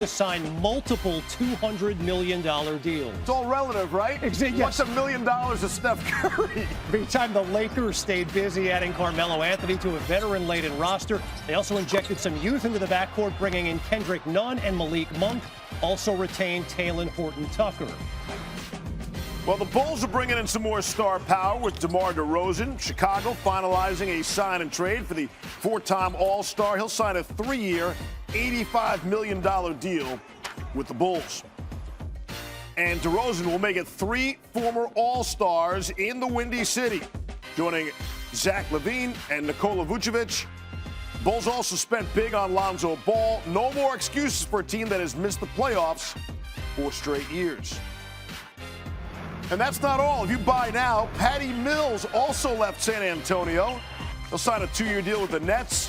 to sign multiple $200 million deals. It's all relative, right? Yes. What's $1 million to Steph Curry? Meantime, the Lakers stayed busy adding Carmelo Anthony to a veteran-laden roster. They also injected some youth into the backcourt, bringing in Kendrick Nunn and Malik Monk. Also retained Talen Horton-Tucker. Well, the Bulls are bringing in some more star power with DeMar DeRozan. Chicago finalizing a sign and trade for the four-time All-Star. He'll sign a 3-year, $85 million deal with the Bulls. And DeRozan will make it 3 former All-Stars in the Windy City, joining Zach LaVine and Nikola Vucevic. Bulls also spent big on Lonzo Ball. No more excuses for a team that has missed the playoffs 4 straight years. And that's not all. If you buy now, Patty Mills also left San Antonio. He'll sign a 2-year deal with the Nets.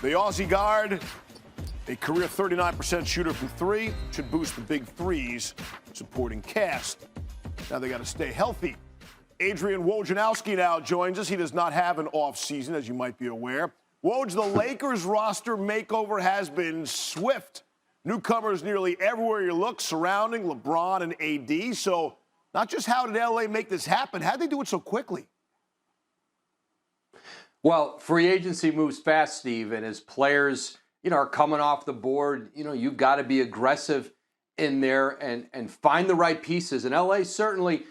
The Aussie guard, a career 39% shooter from 3, should boost the big threes supporting cast. Now they got to stay healthy. Adrian Wojnarowski now joins us. He does not have an off season, as you might be aware. Woj, the Lakers roster makeover has been swift. Newcomers nearly everywhere you look surrounding LeBron and AD. So not just how did LA make this happen, how did they do it so quickly? Well, free agency moves fast, Steve, and as players, are coming off the board, you've got to be aggressive in there and find the right pieces. And LA certainly,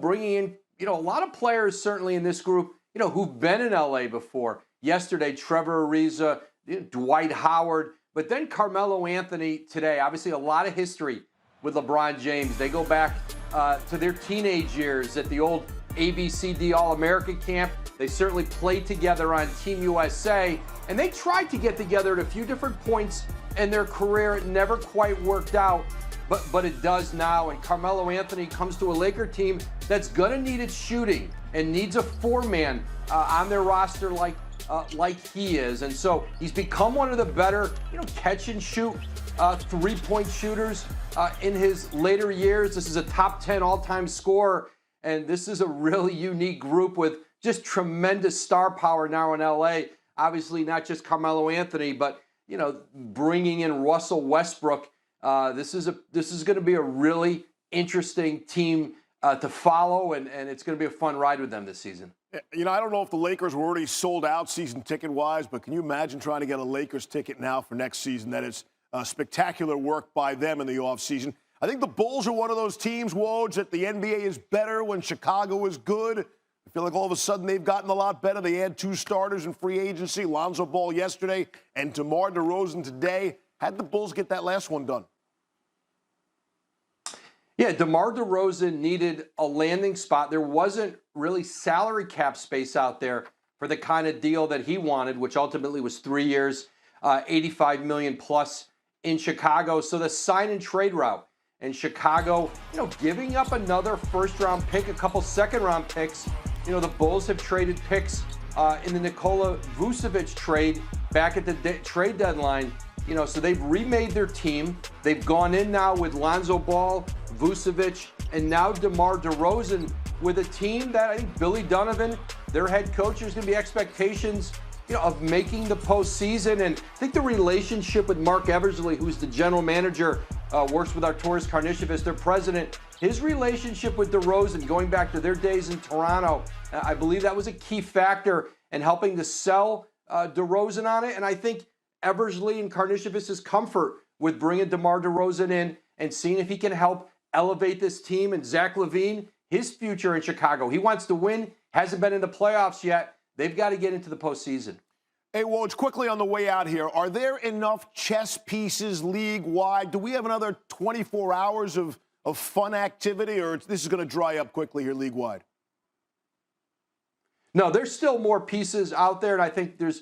bringing in, a lot of players certainly in this group, who've been in LA before. Yesterday, Trevor Ariza, Dwight Howard, but then Carmelo Anthony today. Obviously, a lot of history with LeBron James. They go back to their teenage years at the old ABCD All-American camp. They certainly played together on Team USA, and they tried to get together at a few different points in their career. It never quite worked out, but it does now. And Carmelo Anthony comes to a Laker team that's going to need its shooting and needs a 4-man on their roster like he is. And so he's become one of the better, catch and shoot 3-point shooters in his later years. This is a top 10 all-time scorer, and this is a really unique group with just tremendous star power now in LA. Obviously, not just Carmelo Anthony, but bringing in Russell Westbrook. This is going to be a really interesting team to follow, and it's going to be a fun ride with them this season. I don't know if the Lakers were already sold out season ticket-wise, but can you imagine trying to get a Lakers ticket now for next season? That is spectacular work by them in the offseason. I think the Bulls are one of those teams, Woj, that the NBA is better when Chicago is good. I feel like all of a sudden they've gotten a lot better. They had 2 starters in free agency, Lonzo Ball yesterday and DeMar DeRozan today. How'd the Bulls get that last one done? Yeah, DeMar DeRozan needed a landing spot. There wasn't really salary cap space out there for the kind of deal that he wanted, which ultimately was 3 years, $85 million plus in Chicago. So the sign and trade route, and Chicago, giving up another first-round pick, a couple second-round picks. The Bulls have traded picks in the Nikola Vucevic trade back at the trade deadline. So they've remade their team. They've gone in now with Lonzo Ball, Vucevic, and now DeMar DeRozan with a team that I think Billy Donovan, their head coach, there's going to be expectations, of making the postseason. And I think the relationship with Mark Eversley, who's the general manager, works with Arturas Karnisovas, their president. His relationship with DeRozan, going back to their days in Toronto, I believe that was a key factor in helping to sell DeRozan on it. And I think Eversley and Karnisovas' comfort with bringing DeMar DeRozan in and seeing if he can help elevate this team. And Zach LaVine, his future in Chicago. He wants to win, hasn't been in the playoffs yet. They've got to get into the postseason. Hey, Woj, quickly on the way out here, are there enough chess pieces league-wide? Do we have another 24 hours of fun activity, or this is going to dry up quickly here league-wide? No, there's still more pieces out there, and I think there's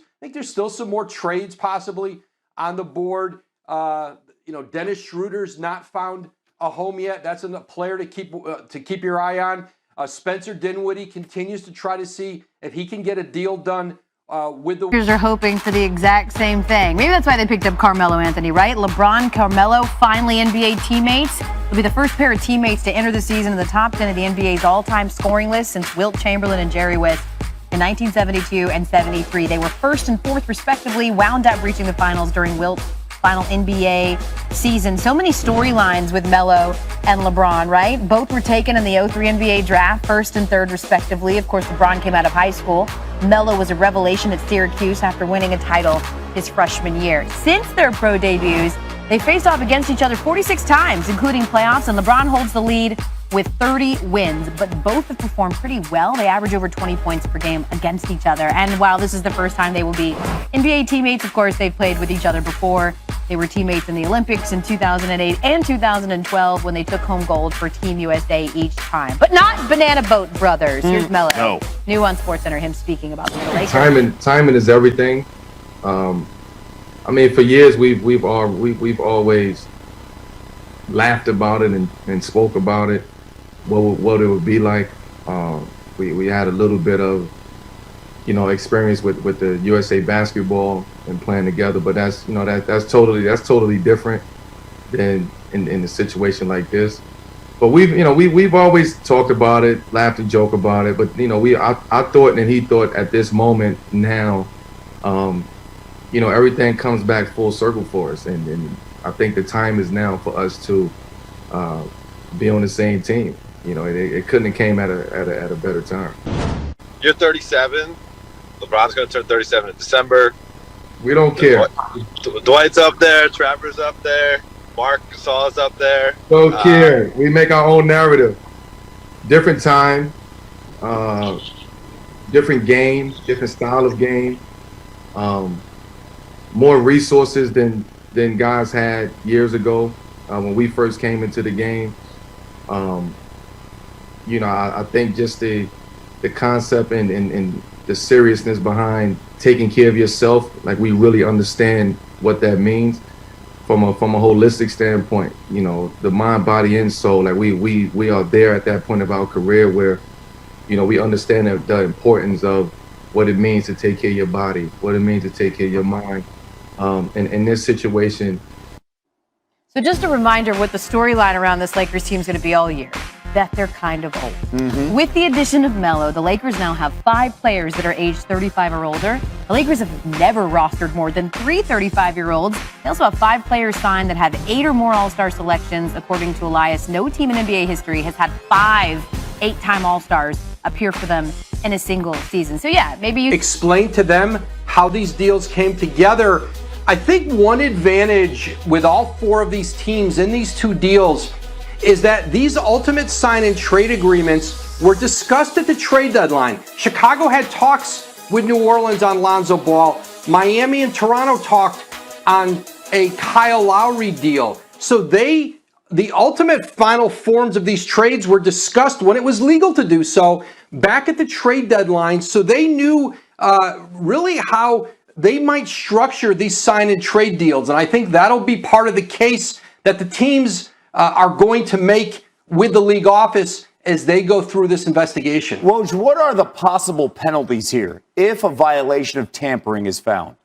still some more trades possibly on the board. Dennis Schroeder's not found a home yet. That's a player to keep your eye on. Spencer Dinwiddie continues to try to see if he can get a deal done with the Lakers are hoping for the exact same thing. Maybe that's why they picked up Carmelo Anthony, right? LeBron, Carmelo, finally NBA teammates. They'll be the first pair of teammates to enter the season in the top 10 of the NBA's all-time scoring list since Wilt Chamberlain and Jerry West in 1972 and 73. They were first and fourth, respectively, wound up reaching the finals during Wilt's final NBA season. So many storylines with Melo and LeBron, right? Both were taken in the 03 NBA draft, first and third respectively. Of course, LeBron came out of high school. Melo was a revelation at Syracuse after winning a title his freshman year. Since their pro debuts, they faced off against each other 46 times, including playoffs, and LeBron holds the lead with 30 wins, but both have performed pretty well. They average over 20 points per game against each other. And while this is the first time they will be NBA teammates, of course, they've played with each other before. They were teammates in the Olympics in 2008 and 2012 when they took home gold for Team USA each time. But not Banana Boat Brothers. Here's Melo. No. New on SportsCenter, him speaking about the Lakers. Timing is everything. I mean, for years we've always laughed about it and spoke about it, what it would be like. We had a little bit of, experience with the USA basketball and playing together, but that's totally different than in a situation like this. But we've always talked about it, laughed and joked about it. But I thought and he thought at this moment now, everything comes back full circle for us, and I think the time is now for us to be on the same team. It couldn't have came at a better time. You're 37. LeBron's going to turn 37 in December. We don't care. Dwight's up there. Trevor's up there. Mark Gasol's up there. Don't care. We make our own narrative. Different time, different game, different style of game. More resources than guys had years ago when we first came into the game. I think just the concept and the seriousness behind taking care of yourself, like we really understand what that means from a holistic standpoint. The mind, body, and soul. Like we are there at that point of our career where, we understand the importance of what it means to take care of your body, what it means to take care of your mind. In this situation. So just a reminder what the storyline around this Lakers team is going to be all year, that they're kind of old. Mm-hmm. With the addition of Melo, the Lakers now have 5 players that are aged 35 or older. The Lakers have never rostered more than 3 35-year-olds. They also have 5 players signed that have 8 or more All-Star selections. According to Elias, no team in NBA history has had 5 8-time All-Stars appear for them in a single season. So yeah, maybe you explain to them how these deals came together. I think one advantage with all 4 of these teams in these 2 deals is that these ultimate sign and trade agreements were discussed at the trade deadline. Chicago had talks with New Orleans on Lonzo Ball. Miami and Toronto talked on a Kyle Lowry deal. So the ultimate final forms of these trades were discussed when it was legal to do so back at the trade deadline. So they knew really how they might structure these sign and trade deals. And I think that'll be part of the case that the teams are going to make with the league office as they go through this investigation. Woj, what are the possible penalties here if a violation of tampering is found?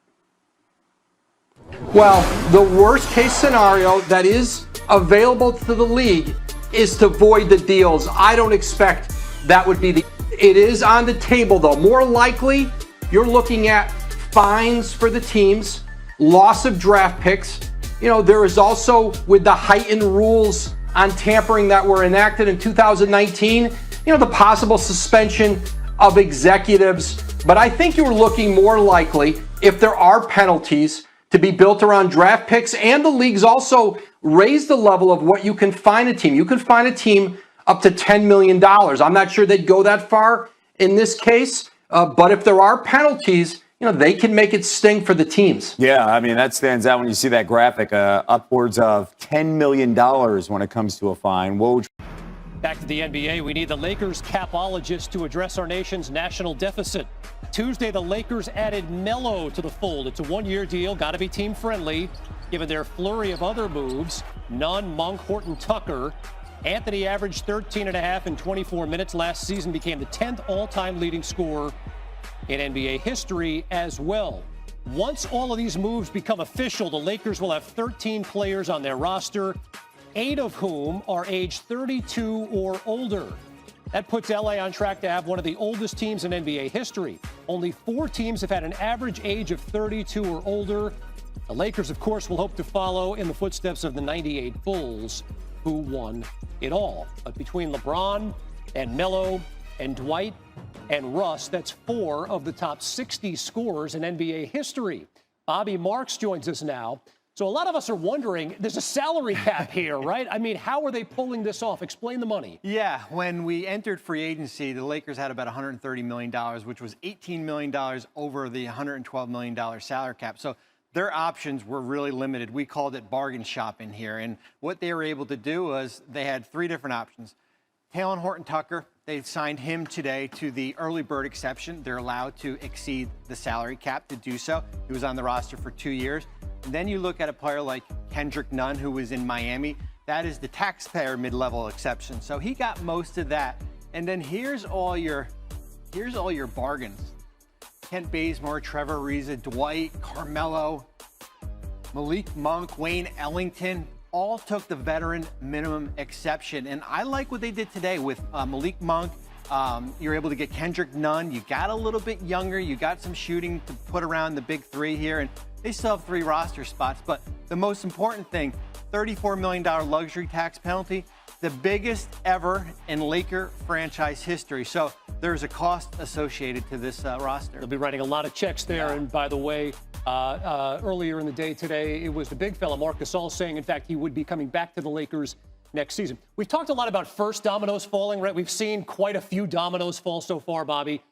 Well, the worst case scenario that is available to the league is to void the deals. I don't expect that would be it is on the table though. More likely, you're looking at fines for the teams, loss of draft picks. There is also, with the heightened rules on tampering that were enacted in 2019, the possible suspension of executives. But I think you're looking more likely, if there are penalties, to be built around draft picks, and the league's also raised the level of what you can fine a team. You can fine a team up to $10 million. I'm not sure they'd go that far in this case, but if there are penalties, they can make it sting for the teams. Yeah, I mean, that stands out when you see that graphic, upwards of $10 million when it comes to a fine. Woj. Back to the NBA, we need the Lakers capologist to address our nation's national deficit. Tuesday, the Lakers added Melo to the fold. It's a 1-year deal, got to be team friendly, given their flurry of other moves. Nunn, Monk, Horton, Tucker. Anthony averaged 13.5 in 24 minutes last season, became the 10th all-time leading scorer in NBA history as well. Once all of these moves become official, the Lakers will have 13 players on their roster, 8 of whom are age 32 or older. That puts LA on track to have one of the oldest teams in NBA history. Only 4 teams have had an average age of 32 or older. The Lakers, of course, will hope to follow in the footsteps of the '98 Bulls, who won it all. But between LeBron and Melo and Dwight and Russ, that's 4 of the top 60 scorers in NBA history. Bobby Marks joins us now. So a lot of us are wondering, there's a salary cap here, right? I mean, how are they pulling this off? Explain the money. Yeah, when we entered free agency, the Lakers had about $130 million, which was $18 million over the $112 million salary cap. So their options were really limited. We called it bargain shopping here. And what they were able to do was they had 3 different options. Taylor Horton-Tucker, they signed him today to the early bird exception. They're allowed to exceed the salary cap to do so. He was on the roster for 2 years. And then you look at a player like Kendrick Nunn, who was in Miami. That is the taxpayer mid-level exception. So he got most of that. And then here's all your bargains. Kent Bazemore, Trevor Ariza, Dwight, Carmelo, Malik Monk, Wayne Ellington, all took the veteran minimum exception. And I like what they did today with Malik Monk. You're able to get Kendrick Nunn. You got a little bit younger. You got some shooting to put around the big 3 here. And they still have 3 roster spots. But the most important thing, $34 million luxury tax penalty, the biggest ever in Laker franchise history. So there's a cost associated to this roster. They'll be writing a lot of checks there. Yeah. And by the way, earlier in the day today, it was the big fella, Marc Gasol, saying, in fact, he would be coming back to the Lakers next season. We've talked a lot about first dominoes falling, right? We've seen quite a few dominoes fall so far, Bobby.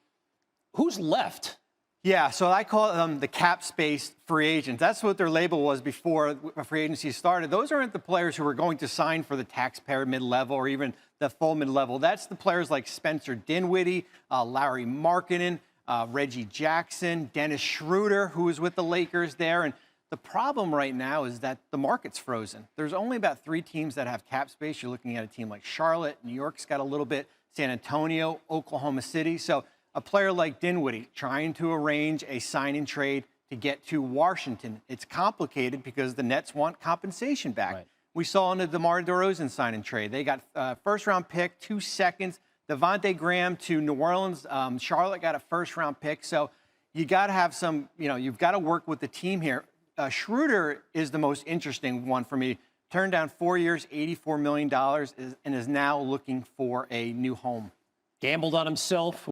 Who's left? Yeah, so I call them the cap space free agents. That's what their label was before free agency started. Those aren't the players who are going to sign for the taxpayer mid-level or even the full mid-level. That's the players like Spencer Dinwiddie, Larry Markkinen, Reggie Jackson, Dennis Schroeder, who was with the Lakers there. And the problem right now is that the market's frozen. There's only about 3 teams that have cap space. You're looking at a team like Charlotte. New York's got a little bit. San Antonio, Oklahoma City. So a player like Dinwiddie trying to arrange a sign and trade to get to Washington. It's complicated because the Nets want compensation back. Right. We saw in the DeMar DeRozan sign and trade. They got a first-round pick, 2 seconds. Devontae Graham to New Orleans. Charlotte got a first-round pick. So you got to have some, you've got to work with the team here. Schroeder is the most interesting one for me. Turned down 4 years, $84 million, and is now looking for a new home. Gambled on himself.